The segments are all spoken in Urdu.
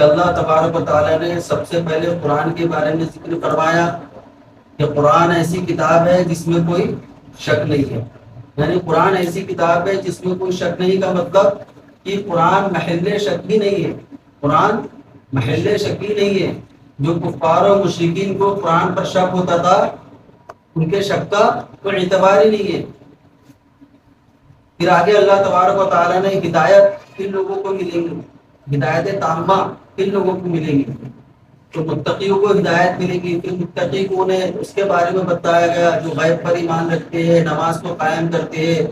کہ اللہ تبارک و تعالیٰ نے سب سے پہلے قرآن کے بارے میں ذکر فرمایا کہ قرآن ایسی کتاب ہے جس میں کوئی شک نہیں ہے. یعنی قرآن ایسی کتاب ہے جس میں کوئی شک نہیں کا مطلب کہ قرآن محل شک ہی نہیں ہے. قرآن محل شک ہی نہیں ہے. جو کفار و مشرکین کو قرآن پر شک ہوتا تھا ان کے شک کا کوئی اعتبار ہی نہیں ہے. پھر آگے اللہ تبارک و تعالیٰ نے ہدایت کن لوگوں کو ملیں گی, ہدایت تامہ کن لوگوں کو ملیں گی, تو متقیوں کو ہدایت ملے گی. پھر متقی کو انہیں اس کے بارے میں بتایا گیا جو غیب پر ایمان رکھتے ہیں, نماز کو قائم کرتے ہیں.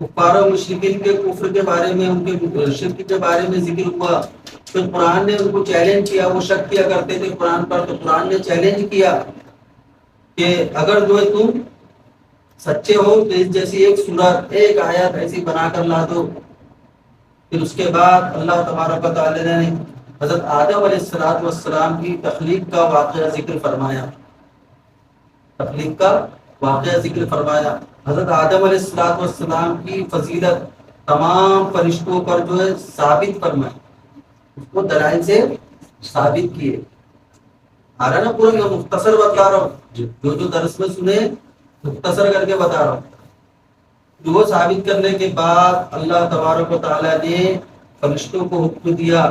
کفار و مشرکین کے کفر کے بارے میں, ان کے شرک کے بارے میں ذکر ہوا. پھر قرآن نے ان کو چیلنج کیا, وہ شک کیا کرتے تھے قرآن پر, تو قرآن نے چیلنج کیا کہ اگر جو ہے تم سچے ہو تو اس جیسی ایک سورت, ایک آیت ایسی بنا کر لا دو. پھر اس کے بعد اللہ تبارک و تعالی نے حضرت آدم علیہ السلام کی تخلیق کا واقعہ ذکر فرمایا. تخلیق کا واقعہ ذکر فرمایا. حضرت آدم علیہ السلام کی فضیلت تمام فرشتوں پر جو ہے ثابت فرمائی, اس کو دلائل سے ثابت کیے. آ رہا نا پورا, میں مختصر بتا رہا ہوں, جو درس میں سنے مختصر کر کے بتا رہا ہوں. وہ ثابت کرنے کے بعد اللہ تبارک و تعالیٰ نے فرشتوں کو حکم دیا,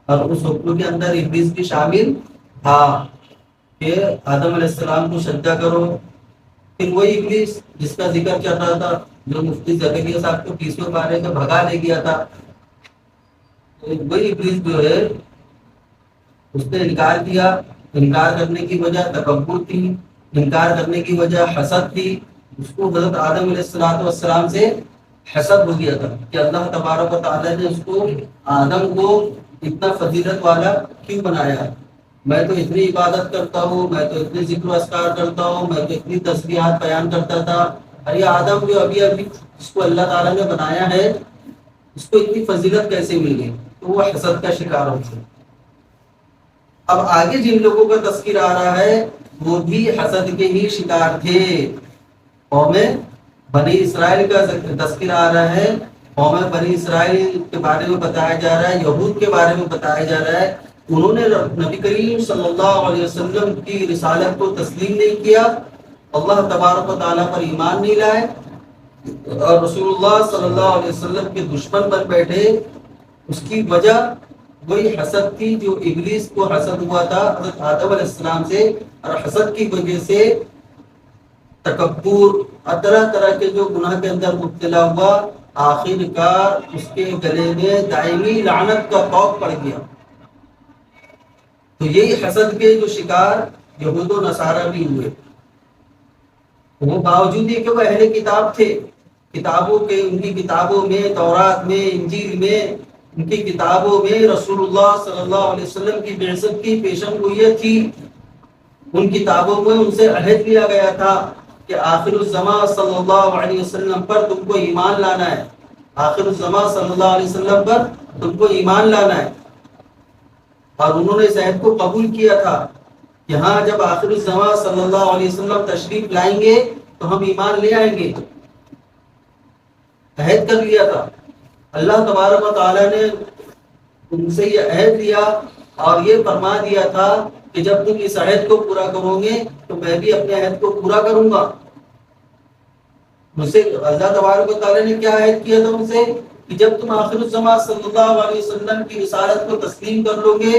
اور اس حکم کے اندر ابلیس بھی شامل تھا کہ آدم علیہ السلام کو سجدہ کرو. پھر وہی ابلیس جس کا ذکر چل رہا تھا, جو مفتی زکریا صاحب کو 30ویں پارے میں بھگا لے گیا تھا, وہی ابلیس جو ہے اس نے انکار کیا. انکار کرنے کی وجہ تکبر تھی, انکار کرنے کی وجہ حسد تھی. اس کو حضرت آدم علیہ السلام سے حسد ہو گیا تھا کہ اللہ تبارک و تعالیٰ نے اس کو, آدم کو اتنا فضیلت والا کیوں بنایا. میں تو اتنی عبادت کرتا ہوں, میں تو اتنے ذکر و اذکار کرتا ہوں, میں تو اتنی تسبیحات بیان کرتا تھا, ارے آدم جو ابھی جس کو اللہ تعالیٰ نے بنایا ہے اس کو اتنی فضیلت کیسے مل گئی. تو وہ حسد کا شکار ہو گیا. اب آگے جن لوگوں کا تذکر آ رہا ہے وہ بھی حسد کے ہی شکار تھے. قوم بنی اسرائیل کا تذکر آ رہا ہے. قوم بنی اسرائیل کے بارے میں بتایا جا رہا ہے, یہود کے بارے میں بتایا جا رہا ہے. انہوں نے نبی کریم صلی اللہ علیہ وسلم کی رسالت کو تسلیم نہیں کیا, اللہ تبارک و تعالیٰ پر ایمان نہیں لائے, اور رسول اللہ صلی اللہ علیہ وسلم کے دشمن بن بیٹھے. اس کی وجہ وہی حسد تھی جو ابلیس کو حسد ہوا تھا حضرت آدم علیہ السلام سے, اور حسد کی وجہ سے تکبر اور طرح طرح کے جو گناہ کے اندر مبتلا ہوا, آخر کار اس کے گلے میں دائمی لعنت کا طوق پڑ گیا. تو یہی حسد کے جو شکار یہود و نصارہ بھی ہوئے. وہ باوجود یہ کہ وہ اہل کتاب تھے, کتابوں کے, ان کی کتابوں میں, تورات میں, انجیل میں, ان کی کتابوں میں رسول اللہ صلی اللہ علیہ وسلم کی بعثت کی پیشن گوئیت تھی. ان کتابوں میں ان سے عہد لیا گیا تھا کہ آخر الزمان صلی اللہ علیہ وسلم پر تم کو ایمان لانا ہے, آخر الزمان صلی اللہ علیہ وسلم پر تم کو ایمان لانا ہے. اور انہوں نے اس عہد کو قبول کیا تھا کہ ہاں جب آخر الزمان صلی اللہ علیہ وسلم تشریف لائیں گے تو ہم ایمان لے آئیں گے. عہد کر لیا تھا. اللہ تبارک و تعالیٰ نے ان سے یہ عہد لیا اور یہ فرما دیا تھا کہ جب تم اس عہد کو پورا کرو گے تو میں بھی اپنے عہد کو پورا کروں گا. مجھ سے اللہ تبارک و تعالیٰ نے کیا عہد کیا تھا ان سے کہ جب تم آخر الزمان صلی اللہ علیہ وسلم کی رسالت کو تسلیم کر لو گے,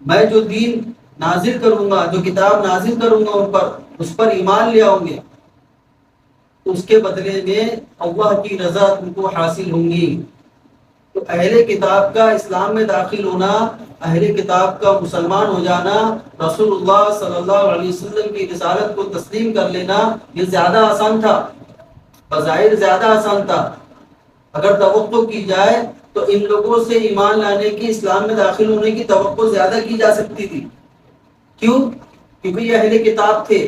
میں جو دین نازل کروں گا, جو کتاب نازل کروں گا ان پر, اس پر ایمان لے آؤں گے, تو اس کے بدلے میں اللہ کی رضا تم کو حاصل ہوں گی. تو اہل کتاب کا اسلام میں داخل ہونا, اہل کتاب کا مسلمان ہو جانا, رسول اللہ صلی اللہ علیہ وسلم کی رسالت کو تسلیم کر لینا, یہ زیادہ آسان تھا, بظاہر زیادہ آسان تھا. اگر توقع کی جائے تو ان لوگوں سے ایمان لانے کی, اسلام میں داخل ہونے کی توقع زیادہ کی جا سکتی تھی. کیوں؟ کیونکہ یہ اہل کتاب تھے.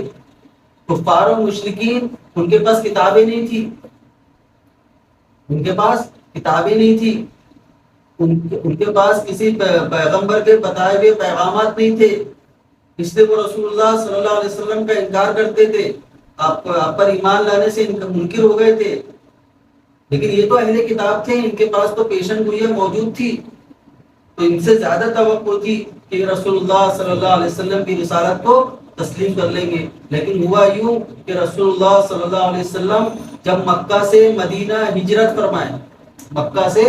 کفار و مشرکین, ان کے پاس کتابیں نہیں تھی, ان کے پاس کتابیں نہیں تھی, ان کے پاس کسی پیغمبر کے بتائے ہوئے پیغامات نہیں تھے, اس لیے وہ رسول اللہ صلی اللہ علیہ وسلم کا انکار کرتے تھے, آپ پر ایمان لانے سے منکر ہو گئے تھے. لیکن یہ تو اہل کتاب تھے, ان کے پاس تو پیشن گوئی موجود تھی. تو ان سے زیادہ توقع تھی کہ رسول اللہ صلی اللہ علیہ وسلم کی رسالت کو تسلیم کر لیں گے، لیکن ہوا یوں کہ رسول اللہ صلی اللہ علیہ وسلم جب مکہ سے مدینہ ہجرت فرمائے، مکہ سے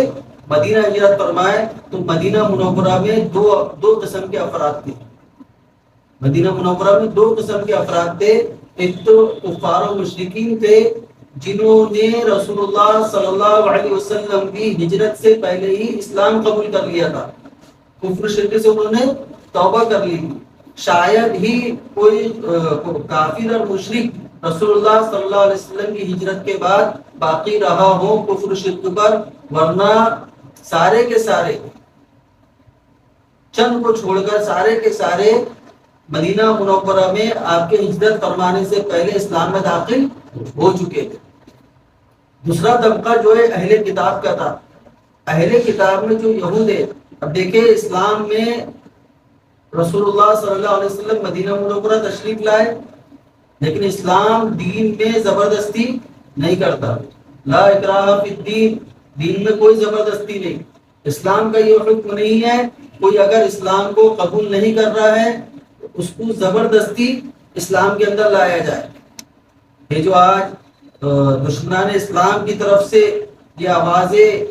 مدینہ ہجرت فرمائے تو مدینہ منورہ میں دو قسم کے افراد تھے۔ مدینہ منورہ میں دو قسم کے افراد تھے، ایک تو کفار و مشرکین تھے جنہوں نے رسول اللہ صلی اللہ علیہ وسلم کی ہجرت سے پہلے ہی اسلام قبول کر لیا تھا، کفر شرک سے انہوں نے توبہ کر لی تھی۔ شاید ہی کوئی کافر اور مشرک رسول اللہ صلی اللہ علیہ وسلم کی ہجرت کے بعد باقی رہا ہو کفر شرک پر، ورنہ سارے کے سارے چند کو چھوڑ کر سارے کے سارے مدینہ منورہ میں آپ کے ہجرت فرمانے سے پہلے اسلام میں داخل ہو چکے تھے۔ دوسرا طبقہ جو ہے اہل کتاب کا تھا۔ اہل کتاب میں جو یہود ہے، اب دیکھیں اسلام میں رسول اللہ صلی اللہ علیہ وسلم مدینہ منورہ تشریف لائے، لیکن اسلام دین میں زبردستی نہیں کرتا، لا اکراہ فی الدین، دین میں کوئی زبردستی نہیں۔ اسلام کا یہ حکم نہیں ہے کوئی اگر اسلام کو قبول نہیں کر رہا ہے اس کو زبردستی اسلام کے اندر لایا جائے۔ یہ جو آج دشمنان اسلام کی طرف سے یہ آوازیں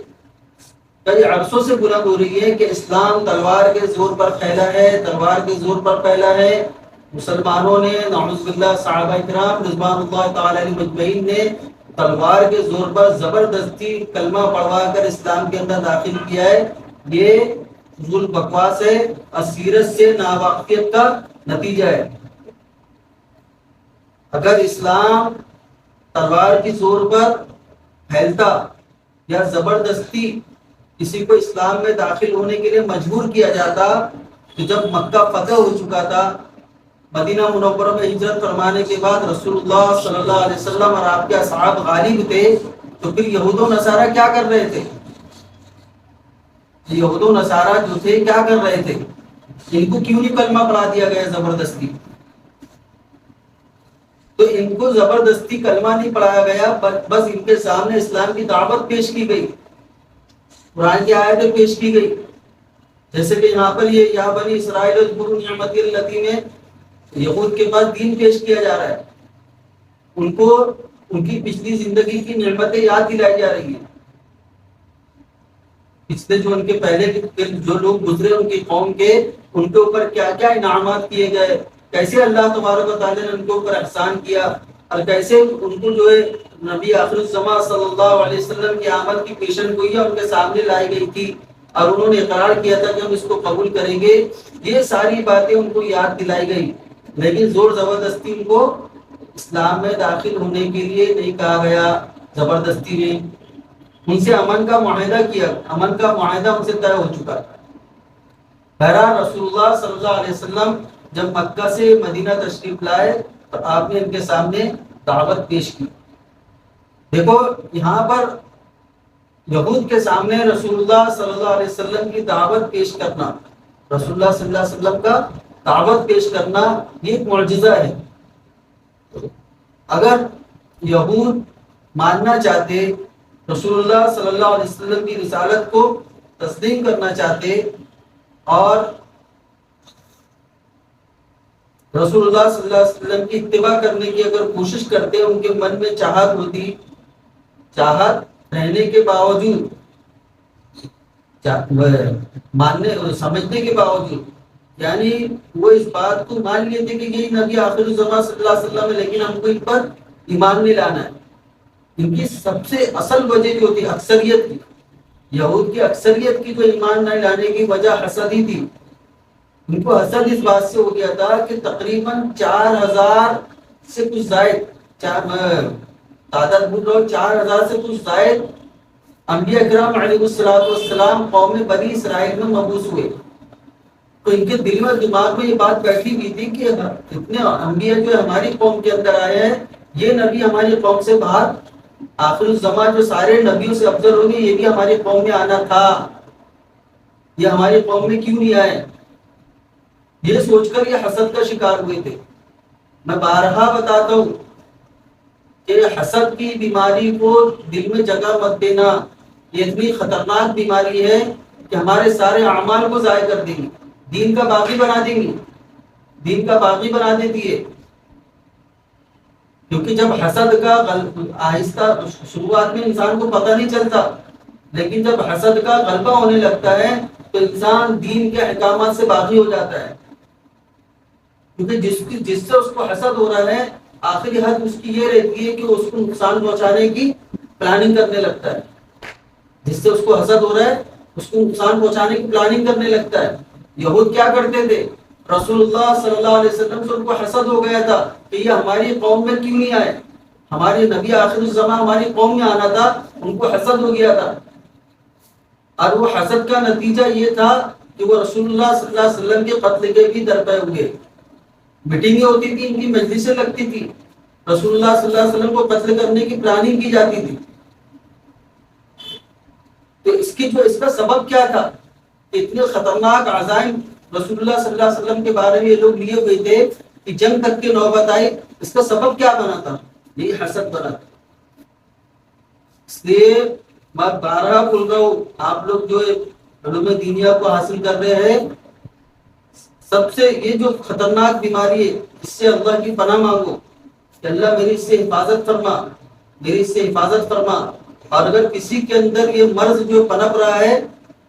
کئی عرصوں سے بلند ہو رہی ہے کہ اسلام تلوار کے زور پر پھیلا ہے، تلوار کے زور پر پھیلا ہے، مسلمانوں نے نعوذ باللہ صحابہ کرام رضوان اللہ تعالی علیہ مجمعین نے تلوار کے زور پر زبردستی کلمہ پڑھوا کر اسلام کے اندر داخل کیا ہے۔ یہ فضول بکواس ہے، اسیرت سے ناواقفیت کا نتیجہ ہے۔ اگر اسلام تلوار کی زور پر پھیلتا یا زبردستی کسی کو اسلام میں داخل ہونے کے لیے مجبور کیا جاتا تو جب مکہ فتح ہو چکا تھا، مدینہ منورہ میں ہجرت فرمانے کے بعد رسول اللہ صلی اللہ علیہ وسلم اور آپ کے اصحاب غالب تھے، تو پھر یہود و نصارہ کیا کر رہے تھے؟ یہود و نصارہ جو تھے کیا کر رہے تھے؟ ان کو کیوں نہیں کلمہ پڑھا دیا گیا زبردستی؟ تو ان کو زبردستی کلمہ نہیں پڑھایا گیا، بس ان کے سامنے اسلام کی دعوت پیش کی گئی، قرآن کی آیتیں پیش کی گئی، جیسے کہ یہاں پر یہ یا بنی اسرائیل اذکروا نعمتی التی میں یہود کے پاس دین پیش کیا جا رہا ہے، ان کو ان کی پچھلی زندگی کی نعمتیں یاد دلائی جا رہی ہیں، پچھلے جو ان کے پہلے جو لوگ گزرے ان کی قوم کے، ان کے اوپر کیا کیا انعامات کیے گئے، کیسے اللہ تبارک و تعالیٰ نے ان کے اوپر احسان کیا، اور کیسے ان کو جو ہے نبی آخر الزماں صلی اللہ علیہ وسلم کی آمد کی پیشن گوئی ان کے سامنے لائی گئی تھی اور انہوں نے اقرار کیا تھا کہ ہم اس کو قبول کریں گے۔ یہ ساری باتیں ان کو یاد دلائی گئی، لیکن زور زبردستی ان کو اسلام میں داخل ہونے کے لیے نہیں کہا گیا، زبردستی نہیں، ان سے امن کا معاہدہ کیا، امن کا معاہدہ ان سے طے ہو چکا تھا۔ بہرحال رسول اللہ صلی اللہ علیہ وسلم جب مکہ سے مدینہ تشریف لائے تو آپ نے ان کے سامنے دعوت پیش کی۔ دیکھو یہاں پر یہود کے سامنے رسول اللہ صلی اللہ علیہ وسلم کی دعوت پیش کرنا، رسول اللہ صلی اللہ علیہ وسلم کا دعوت پیش کرنا یہ ایک معجزہ ہے۔ اگر یہود ماننا چاہتے، رسول اللہ صلی اللہ علیہ وسلم کی رسالت کو تسلیم کرنا چاہتے اور رسول اللہ صلی اللہ علیہ وسلم کی اتباع کرنے کی اگر کوشش کرتے، ان کے من میں چاہت ہوتی، چاہت رہنے کے باوجود، ماننے اور سمجھنے کے باوجود، یعنی وہ اس بات کو مان لیتے کہ یہ نبی آخر الزمان صلی اللہ علیہ وسلم ہے، لیکن ہم کو ان پر ایمان نہیں لانا ہے۔ ان کی سب سے اصل وجہ جو تھی اکثریت کی، یہود کی اکثریت کی جو ایمان نہیں لانے کی وجہ حسد ہی تھی۔ ان کو حسد اس بات سے ہو گیا تھا کہ تقریباً 4000 سے کچھ زائد، تعداد بول رہا ہوں 4000 سے کچھ زائد انبیاء کرام علیہ السلام قوم بنی اسرائیل میں مبعوث ہوئے۔ تو ان کے دل میں دماغ میں یہ بات بیٹھی ہوئی تھی کہ اتنے انبیاء جو ہماری قوم کے اندر آئے ہیں، یہ نبی ہماری قوم سے باہر آخر الزمان جو سارے نبیوں سے افضل ہوں گے، یہ بھی ہماری قوم میں آنا تھا، یہ ہماری قوم میں کیوں نہیں آئے؟ یہ سوچ کر یہ حسد کا شکار ہوئے تھے۔ میں بارہا بتاتا ہوں کہ حسد کی بیماری کو دل میں جگہ مت دینا، یہ اتنی خطرناک بیماری ہے کہ ہمارے سارے اعمال کو ضائع کر دیں گی، دین کا باغی بنا دیں گی، دین کا باغی بنا دیتی ہے. کیونکہ جب حسد کا آہستہ شروعات میں انسان کو پتہ نہیں چلتا، لیکن جب حسد کا غلبہ ہونے لگتا ہے تو انسان دین کے احکامات سے باغی ہو جاتا ہے. کیونکہ جس سے اس کو حسد ہو رہا ہے، آخری حد اس کی یہ رہتی ہے کہ اس کو نقصان پہنچانے کی پلاننگ کرنے لگتا ہے. جس سے اس کو حسد ہو رہا ہے اس کو نقصان پہنچانے کی پلاننگ کرنے لگتا ہے. یہود کیا کرتے تھے؟ رسول اللہ صلی اللہ علیہ وسلم سے ان کو حسد ہو گیا تھا کہ یہ ہماری قوم میں کیوں نہیں آئے، ہمارے نبی آخر الزمان ہماری قوم میں آنا تھا، ان کو حسد ہو گیا تھا. اور وہ حسد کا نتیجہ یہ تھا کہ وہ رسول اللہ صلی اللہ علیہ وسلم کے قتل کے بھی درپے ہوئے. میٹنگیں ہوتی تھی، ان کی مجلسیں لگتی تھی، رسول اللہ صلی اللہ علیہ وسلم کو قتل کرنے کی پلاننگ کی جاتی تھی. تو اس کا سبب کیا تھا؟ اتنے خطرناک عزائم رسول اللہ صلی اللہ علیہ وسلم کے بارے میں یہ لوگ لیے ہوئے تھے کہ جنگ تک کی نوبت آئی. اس کا سبب کیا بنا تھا؟ یہ حسد بنا تھا. اس لیے میں بارہا بول رہا ہوں، آپ لوگ جو علوم دینیا کو حاصل کر رہے ہیں، سب سے یہ جو خطرناک بیماری ہے اس سے اللہ کی پناہ مانگو کہ اللہ میری اس سے حفاظت فرما، میری اس سے حفاظت فرما. اور اگر کسی کے اندر یہ مرض جو پنپ رہا ہے،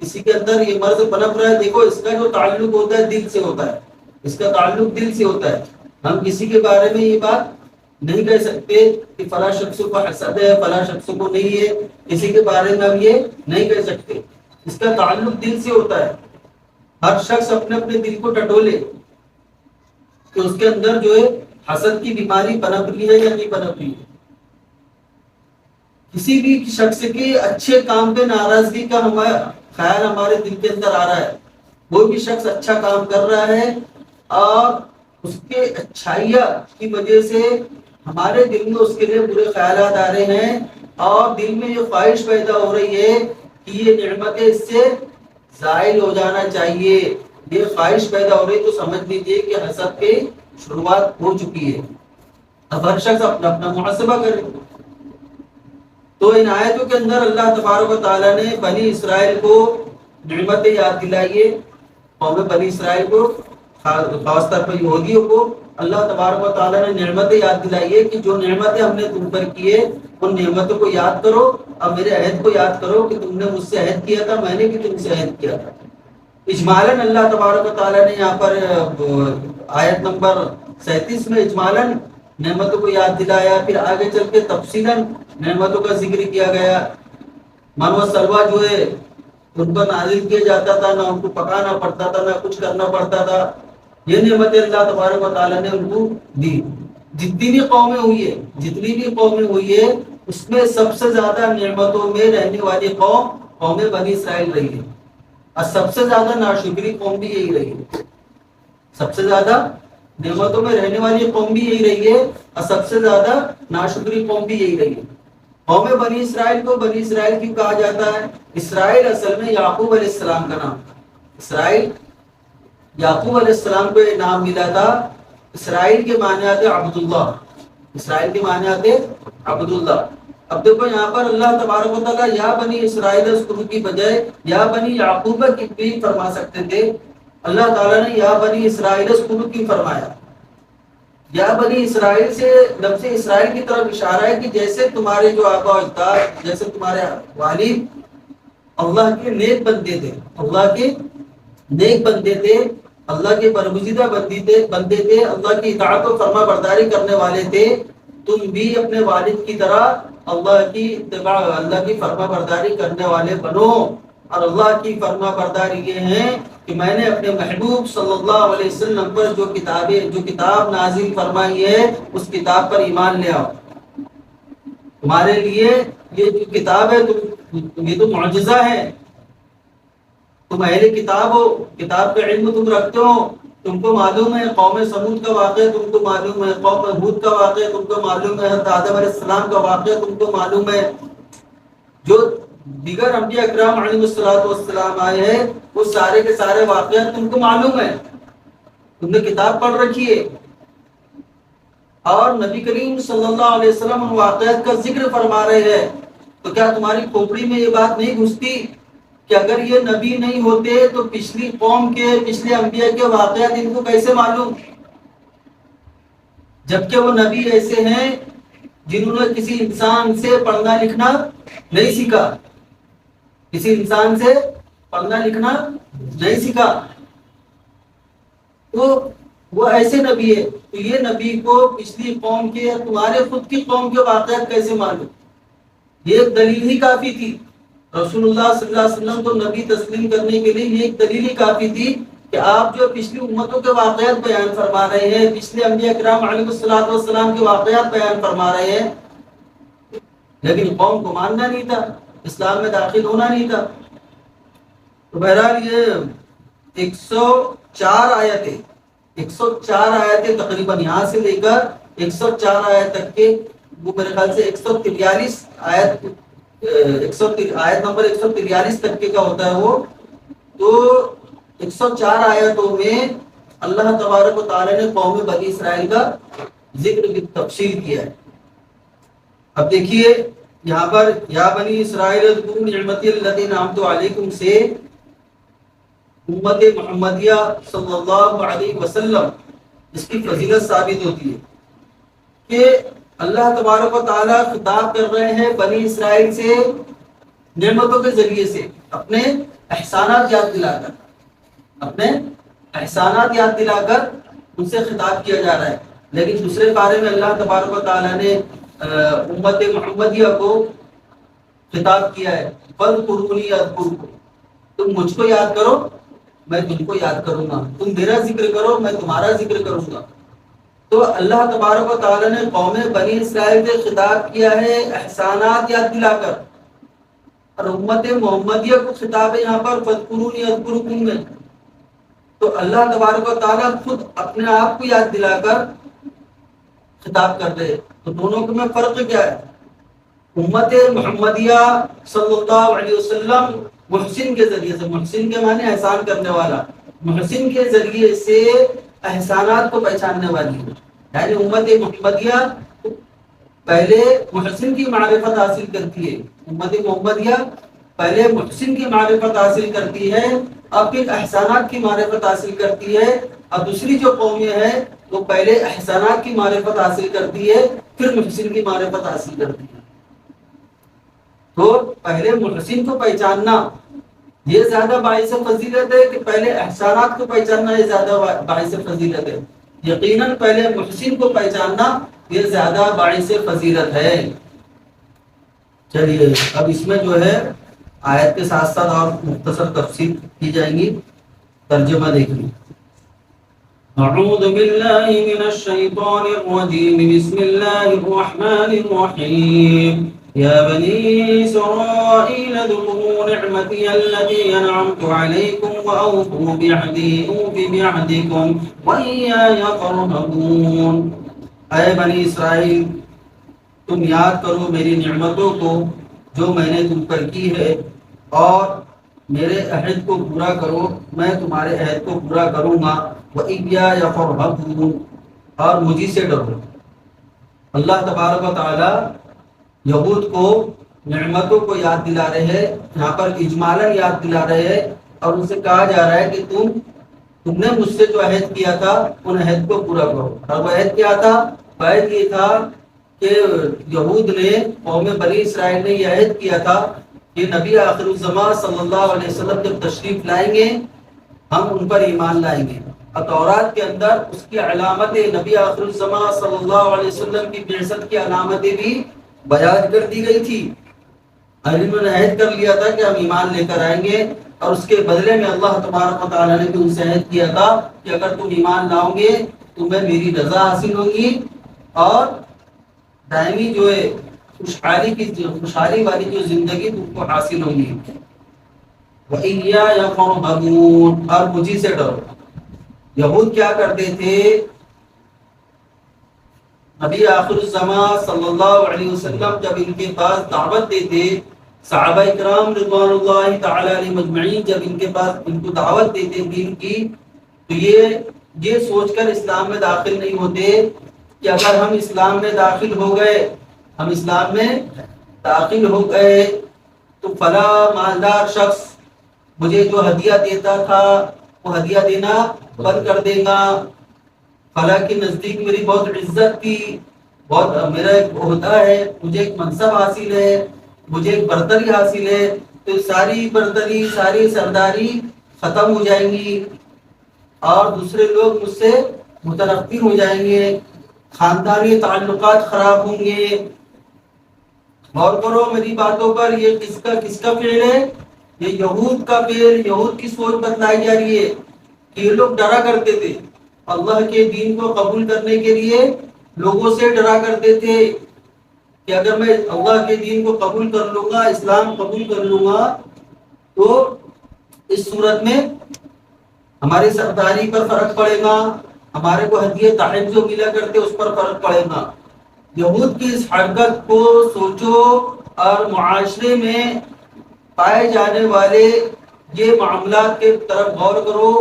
کسی کے اندر یہ مرض پنپ رہا ہے، دیکھو اس کا جو تعلق ہوتا ہے دل سے ہوتا ہے، اس کا تعلق دل سے ہوتا ہے. ہم کسی کے بارے میں یہ بات نہیں کہہ سکتے کہ فلاں شخص کو حسد ہے، فلاں شخص کو نہیں ہے، کسی کے بارے میں ہم یہ نہیں کہہ سکتے. اس کا تعلق دل سے ہوتا ہے. ہر شخص اپنے اپنے دل کو ٹٹولے کہ اس کے اندر جو ہے حسد کی بیماری پنپ رہی ہے یا نہیں پنپ رہی ہے. کسی بھی شخص کے اچھے کام پہ ناراضگی کا خیال ہمارے دل کے اندر آ رہا ہے. کوئی بھی شخص اچھا کام کر رہا ہے اور اس کے اچھائیاں کی وجہ سے ہمارے دل میں اس کے لیے برے خیالات آ رہے ہیں اور دل میں یہ خواہش پیدا ہو رہی ہے کہ یہ نعمتیں اس سے زائل ہو جانا چاہیے. یہ خواہش پیدا ہو رہی ہے تو سمجھ لیجیے کہ حسد کی شروعات ہو چکی ہے. اب ہر شخص اپنا اپنا محاسبہ کرے. تو ان آیتوں کے اندر اللہ تبارک و تعالیٰ نے بنی اسرائیل کو نعمتیں یاد دلائی ہے. قوم بنی اسرائیل کو، خاص طور پر یہودیوں کو اللہ تبارک و تعالیٰ نے نعمتیں یاد دلائی ہے کہ جو نعمتیں ہم نے تم پر کیے ان نعمتوں کو یاد کرو اور میرے عہد کو یاد کرو کہ تم نے مجھ سے عہد کیا تھا، میں نے بھی تم سے عہد کیا تھا. اجمالاً اللہ تبارک و تعالیٰ نے یہاں پر آیت نمبر 37 میں اجمالاً نعمتوں کو یاد دلایا. پھر آگے چل کے تفصیلاً نعمتوں کا ذکر کیا گیا. مانو سلوا جو ہے ان پر نازل کیا جاتا تھا، نہ ان کو پکانا پڑتا تھا، نہ کچھ کرنا پڑتا تھا. یہ نعمتیں اللہ تبارک و تعالیٰ نے ان کو دی. جتنی بھی قومیں ہوئی ہے اس میں سب سے زیادہ نعمتوں میں رہنے والی قوم بنی اسرائیل رہی ہے. اور سب سے زیادہ ناشکری قوم بھی یہی رہی ہے. سب سے زیادہ نعمتوں میں رہنے والی قوم بھی یہی رہی ہے اور سب سے زیادہ ناشکری قوم بھی یہی رہی ہے. قوم بنی اسرائیل کو بنی اسرائیل کیوں کہا جاتا ہے؟ اسرائیل اصل میں یعقوب علیہ السلام کا نام تھا. اسرائیل یعقوب علیہ السلام کو یہ نام ملا تھا. اسرائیل کے معنی آتے عبداللہ. اسرائیل کے معنی آتے عبداللہ. اب دیکھو یہاں پر اللہ تبارک و تعالیٰ یا بنی اسرائیل اذکروا کی بجائے یا بنی یعقوب کی بھی فرما سکتے تھے. اللہ تعالیٰ نے یا بنی اسرائیل اذکروا کی فرمایا. یا بنی اسرائیل سے لفظ اسرائیل کی طرف اشارہ ہے کہ جیسے تمہارے جو آبا و اجداد، جیسے تمہارے والد اللہ کے نیک بندے تھے، اللہ کے نیک بندے تھے، اللہ کے برگزیدہ بندے تھے، اللہ کی اطاعت و فرما برداری کرنے والے تھے، تم بھی اپنے والد کی طرح اللہ کی اتباع، اللہ کی فرما برداری کرنے والے بنو. اور اللہ کی فرما برداری یہ ہے کہ میں نے اپنے محبوب صلی اللہ علیہ وسلم پر جو کتاب نازل فرمائی ہے اس کتاب پر ایمان لے آؤ. تمہارے لیے یہ جو کتاب ہے یہ تو معجزہ ہے. تم اہل کتاب ہو، کتاب کا علم تم رکھتے ہو. تم کو معلوم ہے قوم سمود کا واقعہ، تم کو معلوم ہے قوم ہود کا واقعہ، تم کو معلوم ہے حضرت آدم علیہ السلام کا واقعہ، تم کو معلوم ہے جو دیگر انبیاء اکرام علیہ السلام آئے ہیں وہ سارے کے سارے واقعات تم کو معلوم ہے. تم نے کتاب پڑھ رکھی ہے. اور نبی کریم صلی اللہ علیہ وسلم ان واقعات کا ذکر فرما رہے ہیں. تو کیا تمہاری کھوپڑی میں یہ بات نہیں گھستی کہ اگر یہ نبی نہیں ہوتے تو پچھلی قوم کے پچھلے انبیاء کے واقعات ان کو کیسے معلوم، جبکہ وہ نبی ایسے ہیں جنہوں نے کسی انسان سے پڑھنا لکھنا نہیں سیکھا، کسی انسان سے پڑھنا لکھنا نہیں سیکھا، تو وہ ایسے نبی ہے. تو یہ نبی کو پچھلی قوم کے یا تمہارے خود کی قوم کے واقعات کیسے معلوم؟ یہ ایک دلیل ہی کافی تھی. رسول اللہ صلی اللہ علیہ وسلم کو نبی تسلیم کرنے کے لیے یہ ایک دلیل ہی کافی تھی کہ آپ جو پچھلی امتوں کے واقعات بیان فرما رہے ہیں، پچھلے انبیاء کرام علیہ الصلوۃ والسلام کے واقعات بیان فرما رہے ہیں، لیکن قوم کو ماننا نہیں تھا، اسلام میں داخل ہونا نہیں تھا. تو بہرحال یہ 104 آیتیں 104 آیتیں تقریباً یہاں سے لے کر 104 آیت تک کے، وہ میرے خیال سے 143 آیت آیت نمبر 143 تک کے کا ہوتا ہے وہ. تو 104 آیتوں میں اللہ تبارک و تعالی نے قوم بنی اسرائیل کا ذکر کی تفصیل کیا ہے. اب دیکھیے یہاں پر یا بنی اسرائیل اذکروا نعمتی التی انعمت علیکم سے امت محمدیہ صلی اللہ علیہ وسلم اس کی فضیلت ثابت ہوتی ہے کہ اللہ تبارک و تعالیٰ خطاب کر رہے ہیں بنی اسرائیل سے نعمتوں کے ذریعے سے، اپنے احسانات یاد دلا کر، اپنے احسانات یاد دلا کر ان سے خطاب کیا جا رہا ہے. لیکن دوسرے بارے میں اللہ تبارک و تعالیٰ نے امت محمدیہ کو خطاب کیا ہے فاذکرونی اذکرکم، تم مجھ کو یاد کرو میں تم کو یاد کروں گا، تم میرا ذکر کرو میں تمہارا ذکر کروں گا. تو اللہ تبارک و تعالیٰ نے قوم بنی اسرائیل سے خطاب کیا ہے احسانات یاد دلا کر، اور امت محمدیہ کو خطاب ہے یہاں پر فاذکرونی اذکرکم میں. تو اللہ تبارک و تعالیٰ خود اپنے آپ کو یاد دلا کر خطاب کر رہے. تو دونوں میں فرق کیا ہے؟ امت محمدیہ صلی اللہ علیہ وسلم محسن کے ذریعے سے، محسن کے معنی احسان کرنے والا، محسن کے ذریعے سے احسانات کو پہچاننے والی ہے. یعنی امت محمدیہ پہلے محسن کی معرفت حاصل کرتی ہے، امت محمدیہ پہلے محسن کی معرفت حاصل کرتی ہے، اب پھر احسانات کی معرفت حاصل کرتی ہے. اور دوسری جو قومیں ہیں وہ پہلے احسانات کی معرفت حاصل کرتی ہے پھر محسن کی معرفت حاصل کرتی ہے. تو پہلے محسن کو پہچاننا یہ زیادہ باعث فضیلت ہے کہ پہلے احسانات کو پہچاننا یہ زیادہ باعث فضیلت ہے. یقیناً پہلے محسن کو پہچاننا یہ زیادہ باعث فضیلت ہے. چلیے اب اس میں جو ہے آیت کے ساتھ ساتھ اور مختصر تفصیل کی جائیں گی. ترجمہ دیکھیے. اعوذ باللہ من الشیطان الرجیم بسم اللہ الرحمن الرحیم یا بنی اسرائیل اذکروا نعمتی التی انعمت علیکم واوفوا بعہدی اوف بعہدکم وایای فارہبون. اے بنی اسرائیل تم یاد کرو میری نعمتوں کو جو میں نے تم پر کی ہے، اور میرے عہد کو پورا کرو، میں تمہارے عہد کو پورا کروں گا. وَإِيَّايَ فَارْهَبُونِ، اور مجھے سے ڈرو. اللہ تبارک و تعالی یہود کو نعمتوں کو یاد دلا رہے ہیں، یہاں پر اجمالاً یاد دلا رہے ہیں، اور ان سے کہا جا رہا ہے کہ تم نے مجھ سے جو عہد کیا تھا ان عہد کو پورا کرو. اور وہ عہد کیا تھا؟ عہد یہ تھا کہ یہود نے قوم بنی اسرائیل نے یہ عہد کیا تھا کہ نبی آخر الزمان صلی اللہ علیہ وسلم جب تشریف لائیں گے ہم ان پر ایمان لائیں گے. اور تورات کے اندر اس کی علامتیں، نبی آخر الزمان صلی اللہ علیہ وسلم کی بعثت کی علامتیں بھی بیان کر دی گئی تھی. انہوں نے عہد کر لیا تھا کہ ہم ایمان لے کر آئیں گے، اور اس کے بدلے میں اللہ تبارک و تعالیٰ نے بھی ان سے عہد کیا تھا کہ اگر تم ایمان لاؤ گے تمہیں میری رضا حاصل ہوگی اور دائمی جو ہے خوشحالی والی جو زندگی تم کو حاصل ہوگی. وَإِيَّايَ فَارْهَبُونِ، اور مجھے سے ڈرو. یہود کیا کرتے تھے؟ نبی آخر الزمان صلی اللہ علیہ وسلم جب ان کے پاس دعوت دیتے، صحابہ اکرام رضوان اللہ تعالی علیہ مجمعین جب ان کے پاس ان کو دعوت دیتے دین کی، تو یہ سوچ کر اسلام میں داخل نہیں ہوتے کہ اگر ہم اسلام میں داخل ہو گئے، ہم اسلام میں داخل ہو گئے تو فلاں مالدار شخص مجھے جو ہدیہ دیتا تھا وہ ہدیہ دینا بند کر دے گا، فلاں کے نزدیک میری بہت عزت تھی، بہت میرا ایک عہدہ ہے، مجھے ایک منصب حاصل ہے، مجھے ایک برتری حاصل ہے، تو ساری برتری ساری سرداری ختم ہو جائیں گی اور دوسرے لوگ مجھ سے متنفر ہو جائیں گے، خاندانی تعلقات خراب ہوں گے۔ غور کرو میری باتوں پر، یہ کس کا فعل ہے؟ یہ یہود کا فعل، یہود کی سوچ بتلائی جا رہی ہے کہ یہ لوگ ڈرا کرتے تھے اللہ کے دین کو قبول کرنے کے لیے، لوگوں سے ڈرا کرتے تھے کہ اگر میں اللہ کے دین کو قبول کر لوں گا، اسلام قبول کر لوں گا، تو اس صورت میں ہماری سرداری پر فرق پڑے گا، ہمارے کو ہدیے تحائف جو ملا کرتے اس پر فرق پڑے گا۔ یہود کی اس حرکت کو سوچو اور معاشرے میں پائے جانے والے یہ معاملات کے طرف غور کرو،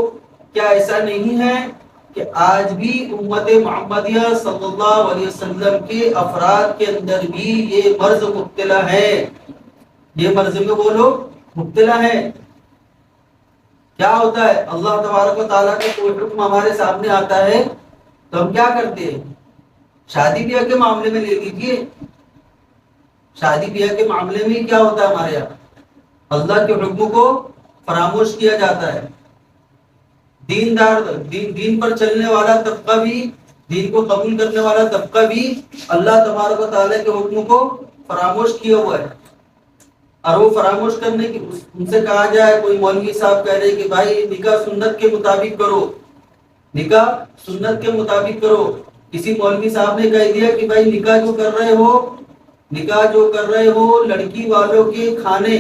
کیا ایسا نہیں ہے کہ آج بھی امت محمدیہ صلی اللہ علیہ وسلم کے افراد کے اندر بھی یہ مرض مبتلا ہے، یہ مرض میں وہ لوگ مبتلا ہے۔ کیا ہوتا ہے؟ اللہ تبارک و تعالیٰ کا کوئی حکم ہمارے سامنے آتا ہے تو ہم کیا کرتے ہیں؟ شادی بیاہ کے معاملے میں لے لیجیے، شادی بیاہ کے معاملے میں کیا ہوتا ہے ہمارے یہاں؟ اللہ کے حکم کو فراموش کیا جاتا ہے۔ دین پر چلنے والا طبقہ بھی، دین کو قبول کرنے والا طبقہ بھی اللہ تبارک و تعالیٰ کے حکم کو فراموش کیا ہوا ہے، اور وہ فراموش کرنے کی ان سے کہا جائے، کوئی مولوی صاحب کہہ رہے کہ بھائی نکاح سنت کے مطابق کرو، نکاح سنت کے مطابق کرو۔ کسی مولوی صاحب نے کہہ دیا کہ بھائی نکاح جو کر رہے ہو لڑکی والوں کے کھانے،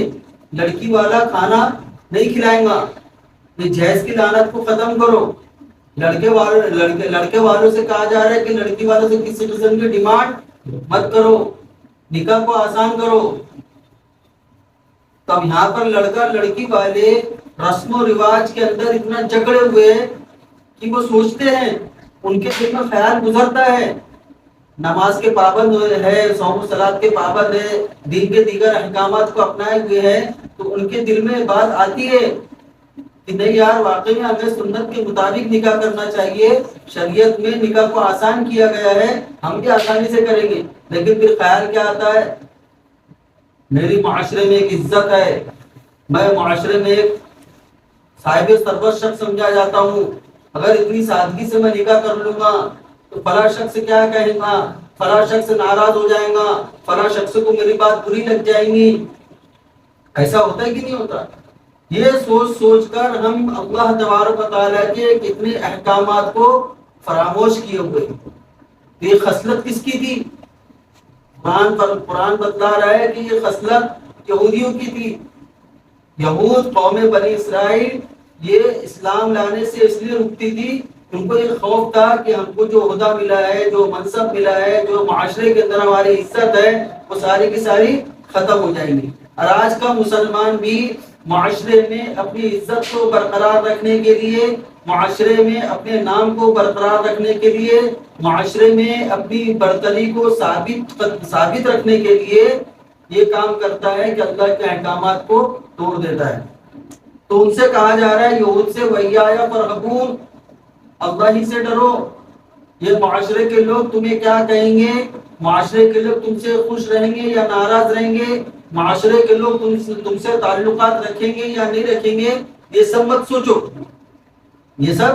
لڑکی والا کھانا نہیں کھلائیں گا، یہ جہیز کی لعنت کو ختم کرو۔ لڑکے والوں سے کہا جا رہا ہے کہ لڑکی والوں سے کسی قسم کی ڈیمانڈ مت کرو، نکاح کو آسان کرو۔ تب یہاں پر لڑکا لڑکی والے رسم و رواج کے اندر اتنا جکڑے ہوئے کہ وہ سوچتے ہیں، ان کے دل میں خیال گزرتا ہے، نماز کے پابند ہے، صوم و صلات کے پابند ہے، دین کے دیگر احکامات کو اپنائے ہوئے ہیں، تو ان کے دل میں بات آتی ہے کہ نہیں یار واقعی میں ہمیں سنت کے مطابق نکاح کرنا چاہیے، شریعت میں نکاح کو آسان کیا گیا ہے، ہم بھی آسانی سے کریں گے۔ لیکن پھر خیال کیا آتا ہے؟ میری معاشرے میں ایک عزت ہے، میں معاشرے میں ایک صاحب سربت شخص سمجھا جاتا ہوں، اگر اتنی سادگی سے میں نکاح کر لوں گا تو فلاں شخص کیا کہے گا، فلاں شخص ناراض ہو جائے گا، فلاں شخص کو میری بات بری لگ جائیں گی۔ ایسا ہوتا ہے کہ نہیں ہوتا؟ یہ سوچ کر ہم اللہ تبارک و تعالیٰ کے کتنے احکامات کو فراموش کیے ہوئے۔ یہ خصلت کس کی تھی؟ قرآن بتلا رہا ہے کہ یہ خصلت یہودیوں کی تھی۔ یہود قوم بنی اسرائیل یہ اسلام لانے سے اس لیے رکتی تھی، ان کو یہ خوف تھا کہ ہم کو جو عہدہ ملا ہے، جو منصب ملا ہے، جو معاشرے کے اندر ہماری عزت ہے، وہ ساری کی ساری ختم ہو جائیں گی۔ اور آج کا مسلمان بھی معاشرے میں اپنی عزت کو برقرار رکھنے کے لیے، معاشرے میں اپنے نام کو برقرار رکھنے کے لیے، معاشرے میں اپنی برتری کو ثابت رکھنے کے لیے یہ کام کرتا ہے کہ اللہ کے احکامات کو توڑ دیتا ہے۔ تو ان سے کہا جا رہا ہے یہود سے وَإِيَّايَ فَارْهَبُونِ، اللہ ہی سے ڈرو۔ یہ معاشرے کے لوگ تمہیں کیا کہیں گے، معاشرے کے لوگ تم سے خوش رہیں گے یا ناراض رہیں گے، معاشرے کے لوگ تم سے تعلقات رکھیں گے یا نہیں رکھیں گے، یہ سب مت سوچو، یہ سب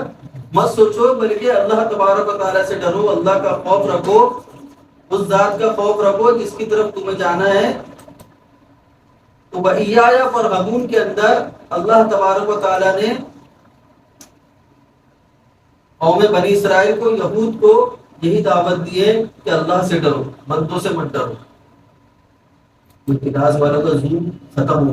مت سوچو، بلکہ اللہ تبارک و تعالیٰ سے ڈرو، اللہ کا خوف رکھو، اس ذات کا خوف رکھو جس کی طرف تمہیں جانا ہے۔ تو وَإِيَّايَ فَارْهَبُونِ کے اندر اللہ تبارک و تعالیٰ نے قوم بنی اسرائیل کو، یہود کو یہی دعوت دی ہے کہ اللہ سے ڈرو، بندوں سے مت ڈرو۔ اعتراض والوں کا زوم ختم ہو گیا۔